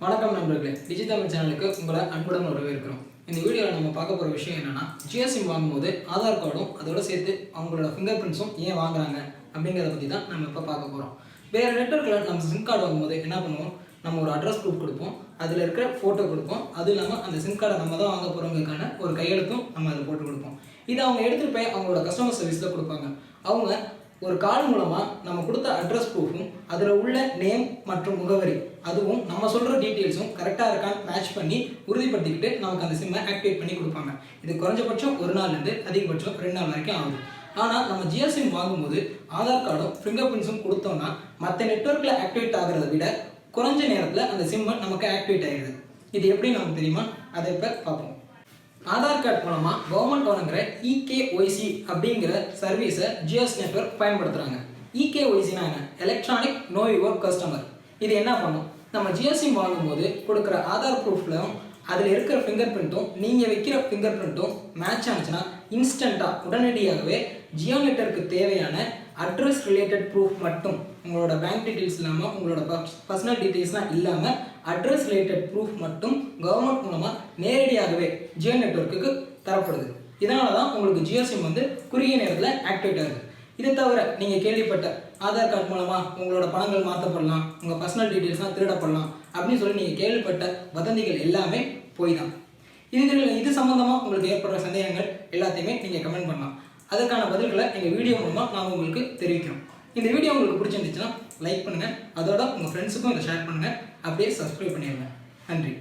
வணக்கம் நண்பர்களே, டிஜிதமிழ் சேனலுக்கு உங்களை அன்புடன் வரவேற்கிறோம். இந்த வீடியோவில் நம்ம பார்க்க போகிற விஷயம் என்னன்னா, ஜியோ சிம் வாங்கும்போது ஆதார் கார்டும் அதோட சேர்த்து அவங்களோட ஃபிங்கர் பிரிண்ட்ஸும் ஏன் வாங்குறாங்க அப்படிங்கிறத பற்றி தான் நம்ம இப்போ பார்க்க போகிறோம். வேறு நெட்வொர்க்கில் நம்ம சிம் கார்டு வாங்கும்போது என்ன பண்ணுவோம், நம்ம ஒரு அட்ரஸ் ப்ரூஃப் கொடுப்போம், அதில் இருக்கிற ஃபோட்டோ கொடுப்போம், அதுவும் இல்லாமல் அந்த சிம் கார்டை நம்ம தான் வாங்க போகிறவங்களுக்கான ஒரு கையெழுத்தும் நம்ம அதில் போட்டு கொடுப்போம். இதை அவங்க எடுத்துகிட்டு போய் அவங்களோட கஸ்டமர் சர்வீஸில் கொடுப்பாங்க. அவங்க ஒரு கால் மூலமாக நம்ம கொடுத்த அட்ரஸ் ப்ரூஃபும் அதில் உள்ள நேம் மற்றும் முகவரி அதுவும் நம்ம சொல்கிற டீட்டெயில்ஸும் கரெக்டாக இருக்கான்னு மேட்ச் பண்ணி உறுதிப்படுத்திக்கிட்டு நமக்கு அந்த சிம்மை ஆக்டிவேட் பண்ணி கொடுப்பாங்க. இது குறைஞ்சபட்சம் ஒரு நாள்லேருந்து அதிகபட்சம் 2 நாள் வரைக்கும் ஆகுது. ஆனால் நம்ம ஜியோ சிம் வாங்கும்போது ஆதார் கார்டும் ஃபிங்கர் பிரிண்ட்ஸும் கொடுத்தோம்னா மற்ற நெட்வொர்க்கில் ஆக்டிவேட் ஆகிறத விட குறைஞ்ச நேரத்தில் அந்த சிம்மை நமக்கு ஆக்டிவேட் ஆகிடுது. இது எப்படி நமக்கு தெரியுமா? அதை இப்போ பார்ப்போம். ஆதார் கார்டு மூலமாக கவர்மெண்ட் வழங்குற இகேஒய்சி அப்படிங்கிற சர்வீஸை ஜியோஸ் நெட்வொர்க் பயன்படுத்துகிறாங்க. இகேஒய்சினா என்ன? Electronic no your customer. இது என்ன பண்ணும்? நம்ம ஜியோ சிம் வாங்கும்போது கொடுக்குற ஆதார் ப்ரூஃப்லையும் அதில் இருக்கிற ஃபிங்கர் பிரிண்ட்டும் நீங்கள் வைக்கிற ஃபிங்கர் பிரிண்ட்டும் மேட்ச் ஆனிச்சுன்னா இன்ஸ்டண்ட்டாக உடனடியாகவே ஜியோ நெட்வொர்க்கு தேவையான அட்ரஸ் ரிலேட்டட் ப்ரூஃப் மட்டும், உங்களோட பேங்க் டீட்டெயில்ஸ் இல்லாமல் உங்களோட பர்சனல் டீட்டெயில்ஸ்லாம் இல்லாமல் அட்ரஸ் ரிலேட்டட் ப்ரூஃப் மட்டும் கவர்மெண்ட் மூலமாக நேரடியாகவே ஜியோ நெட்வொர்க்குக்கு தரப்படுது. இதனால தான் உங்களுக்கு ஜியோ சிம் வந்து குறுகிய நேரத்தில் ஆக்டிவேட் ஆகுது. இதை தவிர நீங்கள் கேள்விப்பட்ட ஆதார் கார்டு மூலமாக உங்களோட பணங்கள் மாற்றப்படலாம், உங்கள் பர்சனல் டீட்டெயில்ஸ்லாம் திருடப்படலாம் அப்படின்னு சொல்லி நீங்கள் கேள்விப்பட்ட வதந்திகள் எல்லாமே போய் தான். இது சம்மந்தமாக உங்களுக்கு ஏற்படுற சந்தேகங்கள் எல்லாத்தையுமே நீங்கள் கமெண்ட் பண்ணலாம். அதற்கான பதில்களை எங்கள் வீடியோ மூலமாக நாங்கள் உங்களுக்கு தெரிவிக்கிறோம். இந்த வீடியோ உங்களுக்கு பிடிச்சிருந்துச்சுன்னா லைக் பண்ணுங்கள், அதோட உங்கள் ஃப்ரெண்ட்ஸுக்கும் இதை ஷேர் பண்ணுங்கள், அப்படியே சப்ஸ்கிரைப் பண்ணிடுங்க. நன்றி.